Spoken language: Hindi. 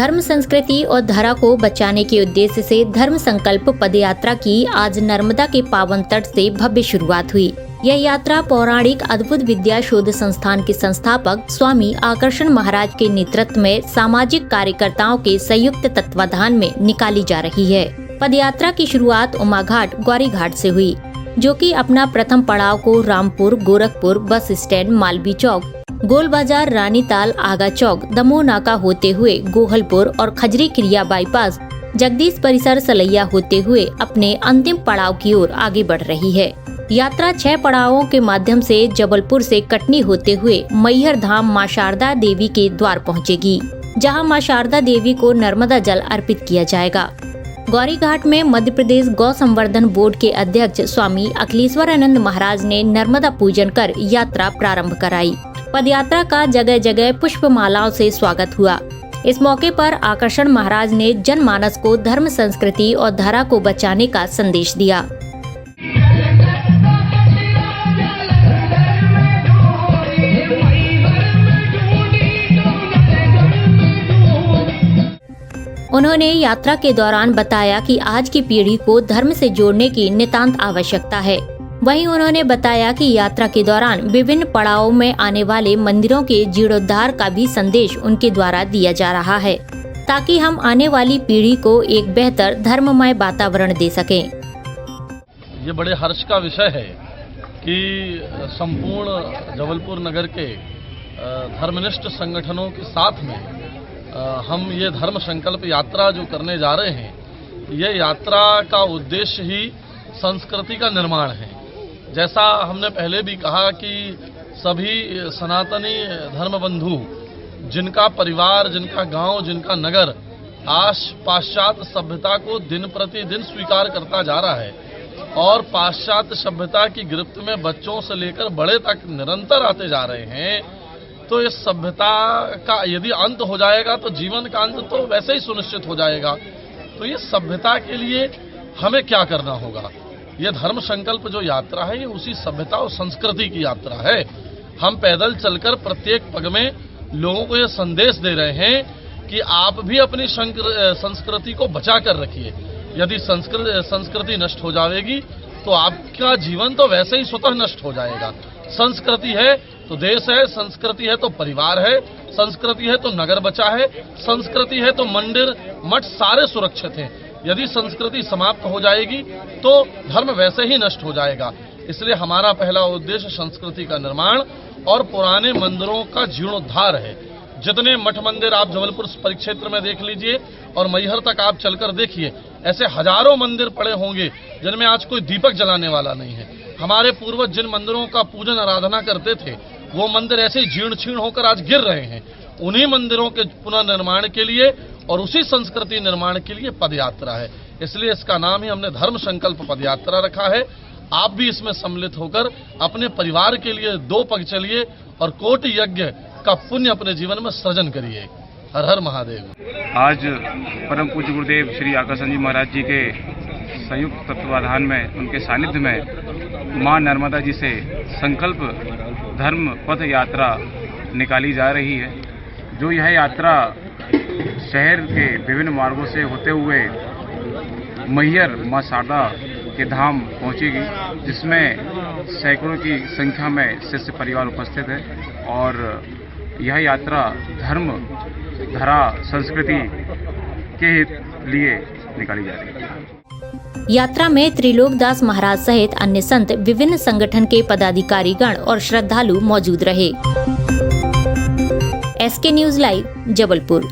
धर्म संस्कृति और धरा को बचाने के उद्देश्य से धर्म संकल्प पदयात्रा की आज नर्मदा के पावन तट से भव्य शुरुआत हुई। यह यात्रा पौराणिक अद्भुत विद्या शोध संस्थान के संस्थापक स्वामी आकर्षण महाराज के नेतृत्व में सामाजिक कार्यकर्ताओं के संयुक्त तत्वाधान में निकाली जा रही है। पदयात्रा की शुरुआत उमा घाट गौरी घाट से हुई, जो कि अपना प्रथम पड़ाव को रामपुर, गोरखपुर बस स्टैंड, मालवी चौक, गोल बाजार, रानीताल, आगा चौक, दमोह नाका होते हुए गोहलपुर और खजरी क्रिया बाईपास, जगदीश परिसर, सलैया होते हुए अपने अंतिम पड़ाव की ओर आगे बढ़ रही है। यात्रा 6 पड़ावों के माध्यम से जबलपुर से कटनी होते हुए मैहर धाम मां शारदा देवी के द्वार पहुंचेगी, जहां मां शारदा देवी को नर्मदा जल अर्पित किया जाएगा। गौरी घाट में मध्य प्रदेश गौ संवर्धन बोर्ड के अध्यक्ष स्वामी अखिलेश्वरानंद महाराज ने नर्मदा पूजन कर यात्रा प्रारंभ कराई। पदयात्रा का जगह जगह पुष्प मालाओं से स्वागत हुआ। इस मौके पर आकर्षण महाराज ने जनमानस को धर्म, संस्कृति और धरा को बचाने का संदेश दिया। उन्होंने यात्रा के दौरान बताया कि आज की पीढ़ी को धर्म से जोड़ने की नितांत आवश्यकता है। वहीं उन्होंने बताया कि यात्रा के दौरान विभिन्न पड़ावों में आने वाले मंदिरों के जीर्णोद्धार का भी संदेश उनके द्वारा दिया जा रहा है, ताकि हम आने वाली पीढ़ी को एक बेहतर धर्ममय वातावरण दे सकें। ये बड़े हर्ष का विषय है कि संपूर्ण जबलपुर नगर के धर्मनिष्ठ संगठनों के साथ में हम ये धर्म संकल्प यात्रा जो करने जा रहे हैं, ये यात्रा का उद्देश्य ही संस्कृति का निर्माण है। जैसा हमने पहले भी कहा कि सभी सनातनी धर्म बंधु, जिनका परिवार, जिनका गांव, जिनका नगर आज पाश्चात्य सभ्यता को दिन प्रतिदिन स्वीकार करता जा रहा है और पाश्चात्य सभ्यता की गिरफ्त में बच्चों से लेकर बड़े तक निरंतर आते जा रहे हैं, तो इस सभ्यता का यदि अंत हो जाएगा तो जीवन का अंत तो वैसे ही सुनिश्चित हो जाएगा। तो ये सभ्यता के लिए हमें क्या करना होगा? ये धर्म संकल्प जो यात्रा है, ये उसी सभ्यता और संस्कृति की यात्रा है। हम पैदल चलकर प्रत्येक पग में लोगों को ये संदेश दे रहे हैं कि आप भी अपनी संस्कृति को बचा कर रखिए। यदि संस्कृति नष्ट हो जाएगी तो आपका जीवन तो वैसे ही स्वतः नष्ट हो जाएगा। संस्कृति है तो देश है, संस्कृति है तो परिवार है, संस्कृति है तो नगर बचा है, संस्कृति है तो मंदिर मठ सारे सुरक्षित हैं। यदि संस्कृति समाप्त हो जाएगी तो धर्म वैसे ही नष्ट हो जाएगा। इसलिए हमारा पहला उद्देश्य संस्कृति का निर्माण और पुराने मंदिरों का जीर्णोद्धार है। जितने मठ मंदिर आप जबलपुर परिक्षेत्र में देख लीजिए और मैहर तक आप चलकर देखिए, ऐसे हजारों मंदिर पड़े होंगे जिनमें आज कोई दीपक जलाने वाला नहीं है। हमारे पूर्वज जिन मंदिरों का पूजन आराधना करते थे, वो मंदिर ऐसे ही जीर्ण क्षीण होकर आज गिर रहे हैं। उन्हीं मंदिरों के पुनर्निर्माण के लिए और उसी संस्कृति निर्माण के लिए पदयात्रा है। इसलिए इसका नाम ही हमने धर्म संकल्प पदयात्रा रखा है। आप भी इसमें सम्मिलित होकर अपने परिवार के लिए 2 पग चलिए और कोटि यज्ञ का पुण्य अपने जीवन में सृजन करिए। हर हर महादेव। आज परम पूज्य गुरुदेव श्री आकर्षण जी महाराज जी के संयुक्त तत्वाधान में, उनके सानिध्य में मां नर्मदा जी से संकल्प धर्म पथ यात्रा निकाली जा रही है। जो यह यात्रा शहर के विभिन्न मार्गों से होते हुए मैहर मां शारदा के धाम पहुंचेगी, जिसमें सैकड़ों की संख्या में शिष्य परिवार उपस्थित है और यह यात्रा धर्म, धरा, संस्कृति के लिए निकाली जा रही है। यात्रा में त्रिलोकदास महाराज सहित अन्य संत, विभिन्न संगठन के पदाधिकारीगण और श्रद्धालु मौजूद रहे। SK news live, Jabalpur.